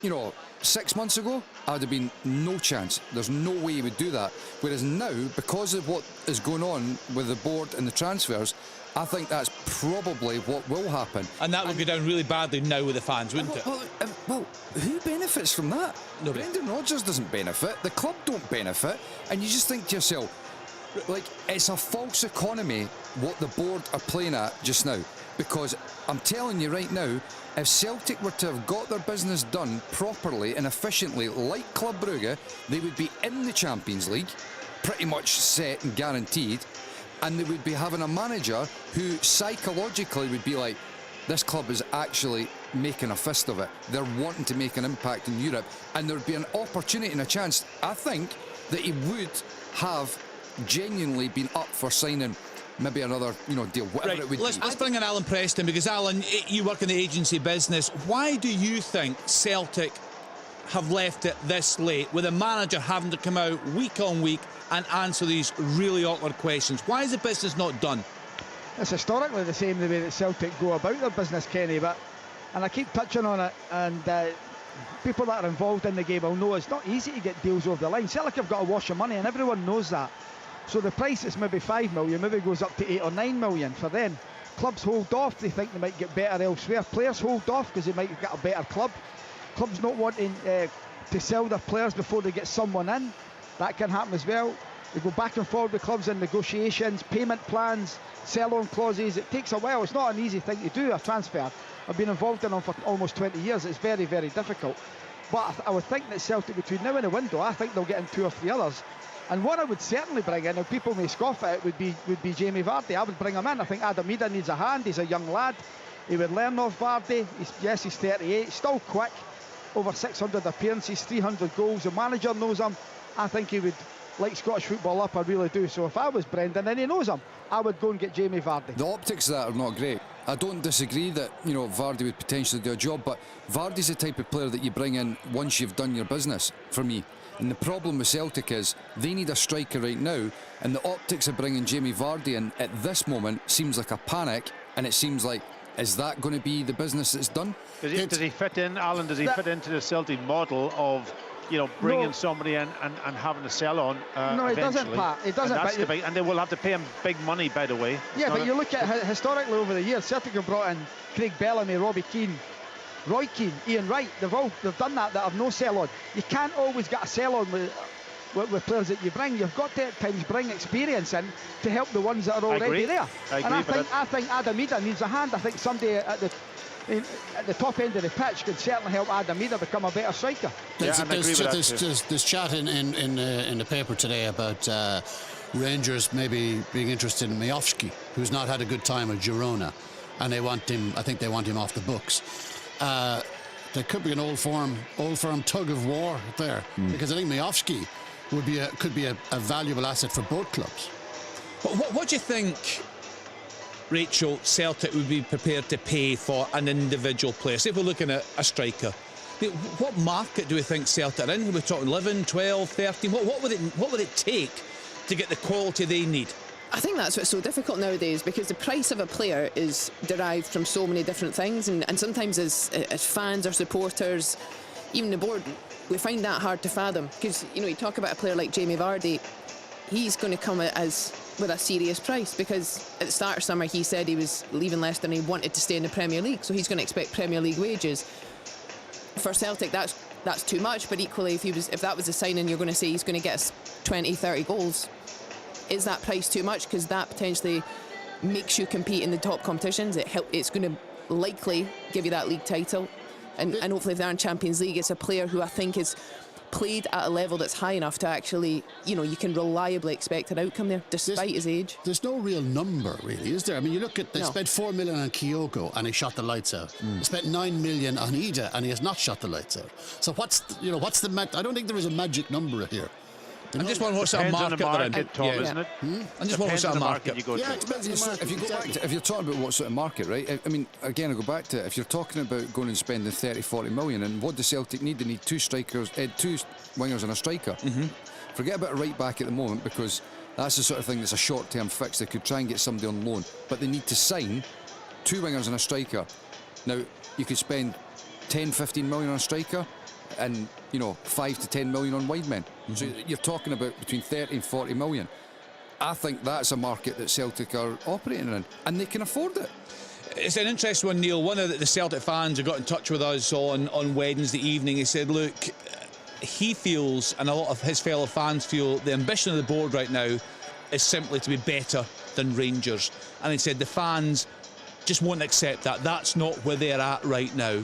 you know, 6 months ago, I would have been no chance. There's no way he would do that. Whereas now, because of what is going on with the board and the transfers, I think that's probably what will happen. And that would go down really badly now with the fans, wouldn't it? Well, who benefits from that? Nobody. Brendan Rodgers doesn't benefit. The club don't benefit. And you just think to yourself, like, it's a false economy what the board are playing at just now. Because I'm telling you right now, if Celtic were to have got their business done properly and efficiently, like Club Brugge, they would be in the Champions League, pretty much set and guaranteed, and they would be having a manager who psychologically would be like, this club is actually making a fist of it. They're wanting to make an impact in Europe, and there would be an opportunity and a chance. I think that he would have genuinely been up for signing maybe another, you know, deal, whatever it would be. Let's bring in Alan Preston, because Alan, you work in the agency business. Why do you think Celtic have left it this late, with a manager having to come out week on week and answer these really awkward questions? Why is the business not done? It's historically the same the way that Celtic go about their business, Kenny, and I keep touching on it, and people that are involved in the game will know it's not easy to get deals over the line. Celtic have got to wash your money, and everyone knows that. So the price is maybe 5 million, maybe goes up to 8 or 9 million for them. Clubs hold off, they think they might get better elsewhere. Players hold off because they might get a better club. Clubs not wanting to sell their players before they get someone in. That can happen as well. They go back and forward with clubs in negotiations, payment plans, sell-on clauses. It takes a while. It's not an easy thing to do, a transfer. I've been involved in them for almost 20 years. It's very, very difficult. But I would think that Celtic, between now and the window, I think they'll get in 2 or 3 others. And what I would certainly bring in, and people may scoff at it, would be Jamie Vardy. I would bring him in. I think Adam Ida needs a hand. He's a young lad. He would learn off Vardy. He's 38, still quick. Over 600 appearances, 300 goals. The manager knows him. I think he would like Scottish football up, I really do. So if I was Brendan and he knows him, I would go and get Jamie Vardy. The optics of that are not great. I don't disagree that, you know, Vardy would potentially do a job, but Vardy's the type of player that you bring in once you've done your business, for me. And the problem with Celtic is they need a striker right now, and the optics of bringing Jamie Vardy in at this moment seems like a panic, and it seems like, is that going to be the business that's done? Does he fit in, Alan, does he fit into the Celtic model of, you know, bringing somebody in and having to sell on No, he eventually? doesn't, Pat. He doesn't. And they will have to pay him big money, by the way. Yeah, but you look at historically over the years, Celtic have brought in Craig Bellamy, Robbie Keane, Roy Keane, Ian Wright. They've done that have no sell-on. You can't always get a sell-on with players that you bring. You've got to at times bring experience in to help the ones that are already there. I think Adam Ida needs a hand. I think somebody at the top end of the pitch could certainly help Adam Ida become a better striker. There's chat in the paper today about Rangers maybe being interested in Miofsky, who's not had a good time at Girona, and they want him. I think they want him off the books. There could be an old firm tug of war there, because I think Miofsky could be a valuable asset for both clubs. But what do you think, Rachel, Celtic would be prepared to pay for an individual player? Say if we're looking at a striker, what market do we think Celtic are in? Are we talking 11, 12, 13? What would it take to get the quality they need? I think that's what's so difficult nowadays, because the price of a player is derived from so many different things, and sometimes as fans or supporters, even the board, we find that hard to fathom. Because, you know, you talk about a player like Jamie Vardy, he's going to come with a serious price, because at the start of summer he said he was leaving Leicester and he wanted to stay in the Premier League, so he's going to expect Premier League wages. For Celtic, that's too much, but equally if that was a signing, you're going to say he's going to get us 20, 30 goals. Is that price too much? Because that potentially makes you compete in the top competitions. It's going to likely give you that league title, and hopefully if they're in Champions League, it's a player who I think is played at a level that's high enough to actually, you know, you can reliably expect an outcome there, despite his age. There's no real number, really, is there? I mean, you look at, they spent 4 million on Kyogo and he shot the lights out. They spent 9 million on Ida and he has not shot the lights out. So what's the I don't think there is a magic number here. I just want to watch that market they're in. Tom, isn't it? I just want to watch that market. You go to. If you're talking about what sort of market, right? I mean, again, I go back to it. If you're talking about going and spending 30, 40 million, and what does Celtic need? They need 2 strikers, 2 wingers and a striker. Forget about a right back at the moment, because that's the sort of thing that's a short-term fix. They could try and get somebody on loan, but they need to sign 2 wingers and a striker. Now, you could spend 10, 15 million on a striker, and 5 to 10 million on wide men. So you're talking about between 30 and 40 million. I think that's a market that Celtic are operating in, and they can afford it. It's an interesting one, Neil. One of the Celtic fans who got in touch with us on Wednesday evening, he said, look, he feels, and a lot of his fellow fans feel, the ambition of the board right now is simply to be better than Rangers. And he said the fans just won't accept that. That's not where they're at right now.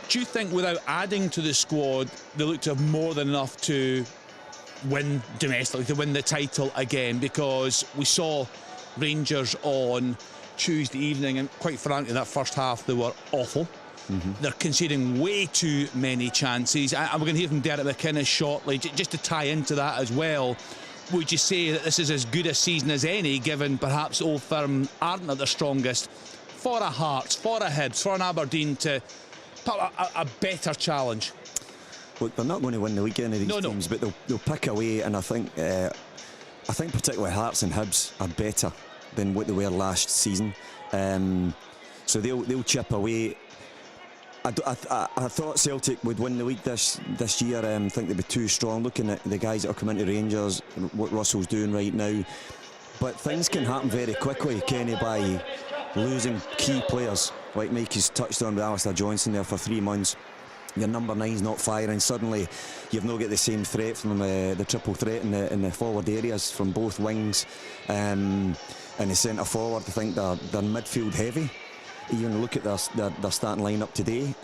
Do you think without adding to the squad, they look to have more than enough to win domestically, to win the title again? Because we saw Rangers on Tuesday evening, and quite frankly, that first half, they were awful. They're conceding way too many chances, and we're going to hear from Derek McInnes shortly. Just to tie into that as well, would you say that this is as good a season as any, given perhaps Old Firm aren't at their strongest, for a Hearts, for a Hibs, for an Aberdeen to put a better challenge? Look, they're not going to win the weekend of these teams, but they'll pick away, and I think particularly Hearts and Hibs are better than what they were last season, so they'll chip away. I thought Celtic would win the league this year. I think they'd be too strong, looking at the guys that are coming to Rangers, what Russell's doing right now. But things can happen very quickly, Kenny, by losing key players, like Mikey's touched on with Alistair Johnson there for 3 months. Your number 9's not firing. Suddenly you've not got the same threat from the triple threat in the forward areas from both wings, and the centre forward. I think they're midfield heavy. Even look at their starting lineup today.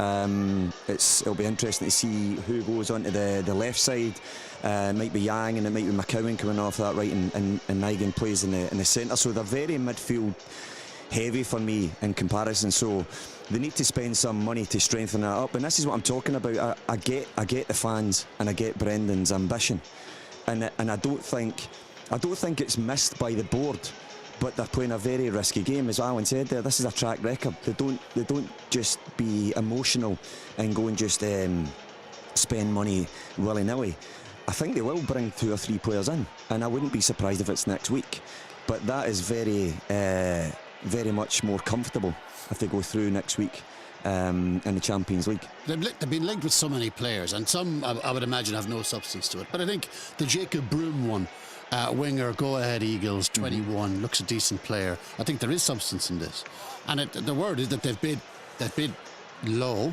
It'll be interesting to see who goes onto the left side. It might be Yang, and it might be McCowan coming off that right, and Nigan plays in the centre. So they're very midfield heavy for me in comparison. So they need to spend some money to strengthen that up. And this is what I'm talking about. I get the fans, and I get Brendan's ambition, and I don't think it's missed by the board. But they're playing a very risky game, as Alan said there. This is a track record. They don't just be emotional and go and just spend money willy-nilly. I think they will bring 2 or 3 players in, and I wouldn't be surprised if it's next week. But that is very much more comfortable if they go through next week in the Champions League. They've been linked with so many players, and some I would imagine have no substance to it. But I think the Jacob Broom one, winger, Go Ahead Eagles, 21, looks a decent player. I think there is substance in this, and the word is that they've bid low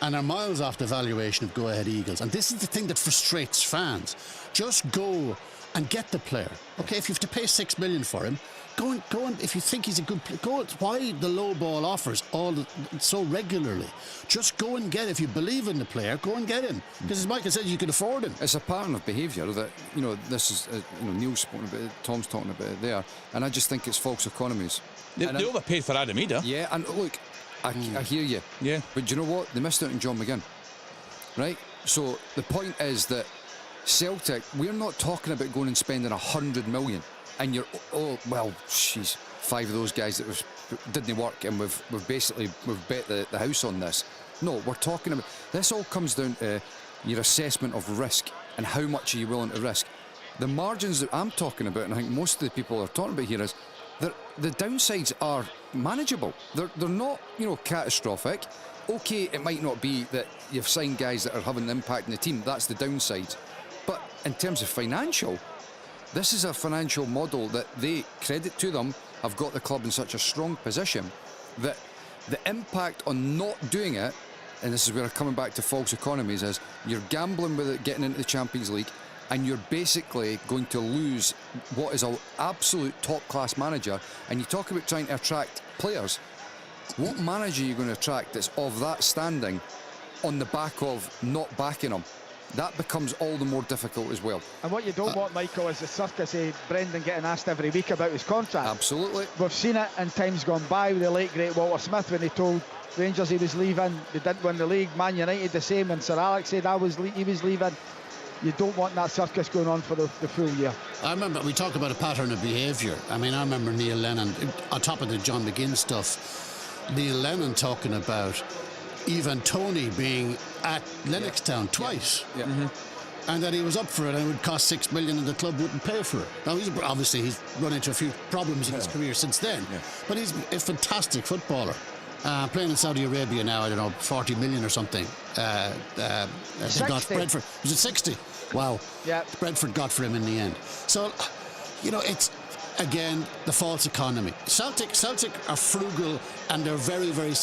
and are miles off the valuation of Go Ahead Eagles. And this is the thing that frustrates fans. Just go and get the player. Okay, if you have to pay 6 million for him, go and if you think he's a good player, go. Why the low ball offers so regularly? Just go and get. If you believe in the player, go and get him. Because as Michael said, you can afford him. It's a pattern of behaviour that this is Neil's spoken about it, Tom's talking about it there, and I just think it's false economies. They overpaid for Adam Ida. Yeah, and look, I hear you. Yeah, but do you know what? They missed out on John McGinn, right? So the point is that Celtic, we're not talking about going and spending 100 million. And you're, 5 of those guys that didn't work, and we've bet the house on this. No, we're talking about, this all comes down to your assessment of risk and how much are you willing to risk. The margins that I'm talking about, and I think most of the people are talking about here, is that the downsides are manageable. They're not catastrophic. Okay, it might not be that you've signed guys that are having an impact in the team. That's the downside. But in terms of financial, this is a financial model that they, credit to them, have got the club in such a strong position that the impact on not doing it, and this is where I'm coming back to false economies, is you're gambling with it getting into the Champions League, and you're basically going to lose what is an absolute top-class manager. And you talk about trying to attract players. What manager are you going to attract that's of that standing on the back of not backing them? That becomes all the more difficult as well. And what you don't want, Michael, is the circus of Brendan getting asked every week about his contract. Absolutely. We've seen it in times gone by with the late, great Walter Smith when he told Rangers he was leaving. They didn't win the league. Man United the same, and Sir Alex said he was leaving. You don't want that circus going on for the full year. I remember we talk about a pattern of behaviour. I mean, I remember Neil Lennon, on top of the John McGinn stuff, Neil Lennon talking about even Tony being at Lennoxtown twice. Yeah. Mm-hmm. And that he was up for it and it would cost 6 million and the club wouldn't pay for it. Now, he's run into a few problems in his career since then. Yeah. But he's a fantastic footballer. playing in Saudi Arabia now, I don't know, 40 million or something. They got 60. Brentford. Was it 60? Wow. Yeah. Brentford got for him in the end. So, you know, it's, again, the false economy. Celtic are frugal and they're very, very